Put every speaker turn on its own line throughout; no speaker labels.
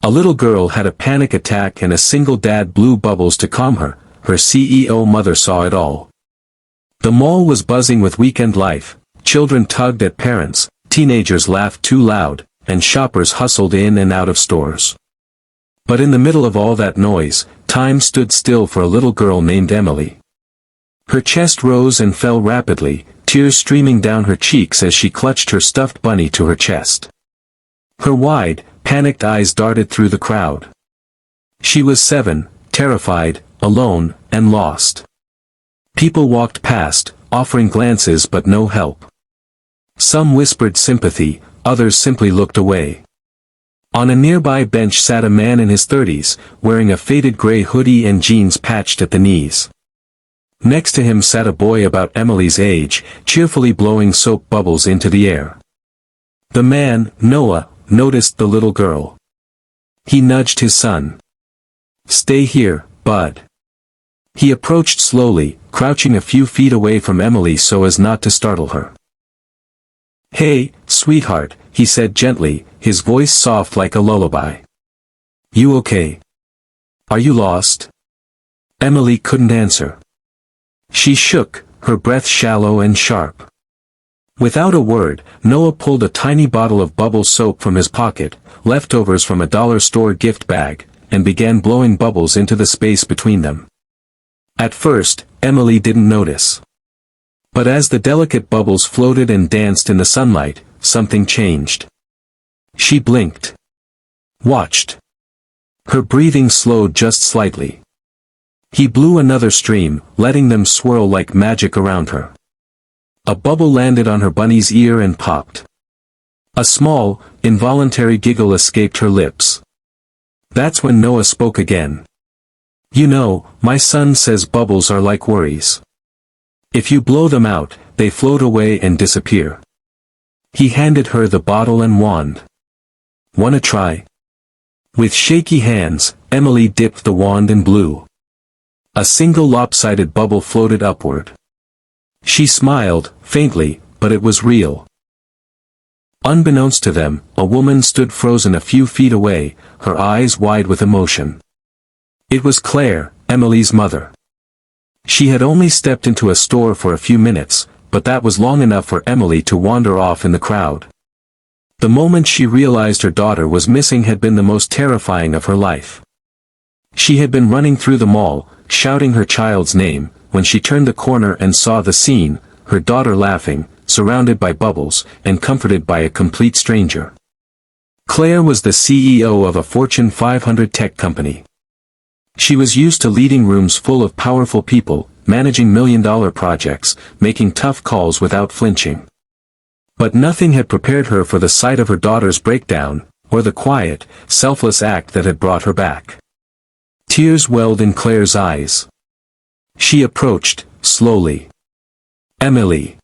A little girl had a panic attack and a single dad blew bubbles to calm her. Her CEO mother saw it all. The mall was buzzing with weekend life. Children tugged at parents, teenagers laughed too loud, and shoppers hustled in and out of stores. But in the middle of all that noise, time stood still for a little girl named Emily. Her chest rose and fell rapidly, tears streaming down her cheeks as she clutched her stuffed bunny to her chest. Her wide, panicked eyes darted through the crowd. She was 7, terrified, alone, and lost. People walked past, offering glances but no help. Some whispered sympathy, others simply looked away. On a nearby bench sat a man in his 30s, wearing a faded gray hoodie and jeans patched at the knees. Next to him sat a boy about Emily's age, cheerfully blowing soap bubbles into the air. The man, Noah, noticed the little girl. He nudged his son. "Stay here, bud." He approached slowly, crouching a few feet away from Emily so as not to startle her. "Hey, sweetheart," he said gently, his voice soft like a lullaby. "You okay? Are you lost?" Emily couldn't answer. She shook, her breath shallow and sharp. Without a word, Noah pulled a tiny bottle of bubble soap from his pocket, leftovers from a dollar store gift bag, and began blowing bubbles into the space between them. At first, Emily didn't notice. But as the delicate bubbles floated and danced in the sunlight, something changed. She blinked. Watched. Her breathing slowed just slightly. He blew another stream, letting them swirl like magic around her. A bubble landed on her bunny's ear and popped. A small, involuntary giggle escaped her lips. That's when Noah spoke again. "You know, my son says bubbles are like worries. If you blow them out, they float away and disappear." He handed her the bottle and wand. "Wanna try?" With shaky hands, Emily dipped the wand and blew. A single lopsided bubble floated upward. She smiled, faintly, but it was real. Unbeknownst to them, a woman stood frozen a few feet away, her eyes wide with emotion. It was Claire, Emily's mother. She had only stepped into a store for a few minutes, but that was long enough for Emily to wander off in the crowd. The moment she realized her daughter was missing had been the most terrifying of her life. She had been running through the mall, shouting her child's name, when she turned the corner and saw the scene, her daughter laughing, surrounded by bubbles, and comforted by a complete stranger. Claire was the CEO of a Fortune 500 tech company. She was used to leading rooms full of powerful people, managing million-dollar projects, making tough calls without flinching. But nothing had prepared her for the sight of her daughter's breakdown, or the quiet, selfless act that had brought her back. Tears welled in Claire's eyes. She approached, slowly. "Emily."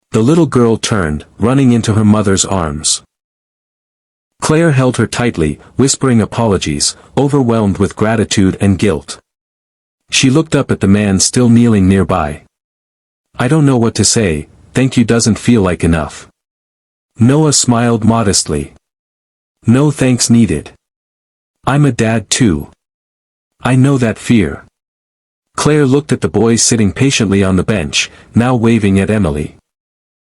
The little girl turned, running into her mother's arms. Claire held her tightly, whispering apologies, overwhelmed with gratitude and guilt. She looked up at the man still kneeling nearby. "I don't know what to say, thank you doesn't feel like enough." Noah smiled modestly. "No thanks needed. I'm a dad too. I know that fear." Claire looked at the boy sitting patiently on the bench, now waving at Emily.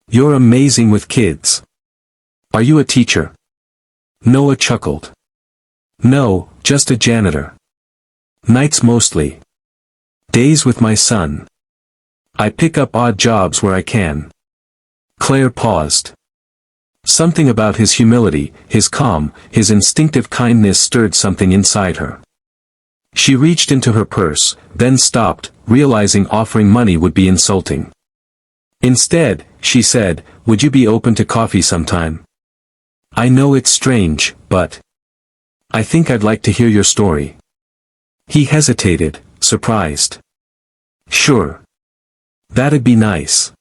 "You're amazing with kids. Are you a teacher?" Noah chuckled. "No, just a janitor. Nights mostly. Days with my son. I pick up odd jobs where I can." Claire paused. Something about his humility, his calm, his instinctive kindness stirred something inside her. She reached into her purse, then stopped, realizing offering money would be insulting. Instead, she said, "Would you be open to coffee sometime? I know it's strange, but I think I'd like to hear your story." He hesitated, surprised. "Sure. That'd be nice."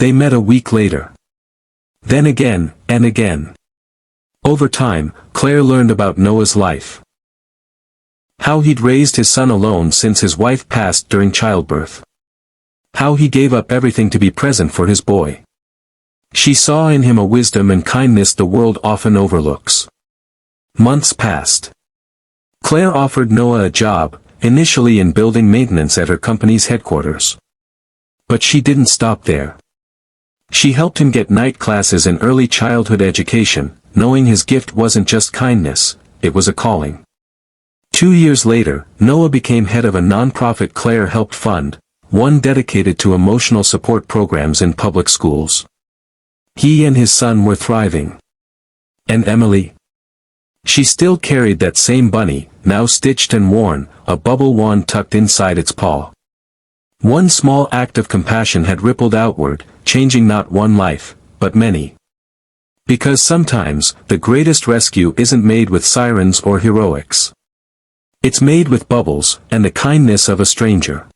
They met a week later. Then again, and again. Over time, Claire learned about Noah's life. How he'd raised his son alone since his wife passed during childbirth. How he gave up everything to be present for his boy. She saw in him a wisdom and kindness the world often overlooks. Months passed. Claire offered Noah a job, initially in building maintenance at her company's headquarters. But she didn't stop there. She helped him get night classes and early childhood education, knowing his gift wasn't just kindness, it was a calling. 2 years later, Noah became head of a nonprofit Claire helped fund, one dedicated to emotional support programs in public schools. He and his son were thriving. And Emily? She still carried that same bunny, now stitched and worn, a bubble wand tucked inside its paw. One small act of compassion had rippled outward, changing not one life, but many. Because sometimes, the greatest rescue isn't made with sirens or heroics. It's made with bubbles, and the kindness of a stranger.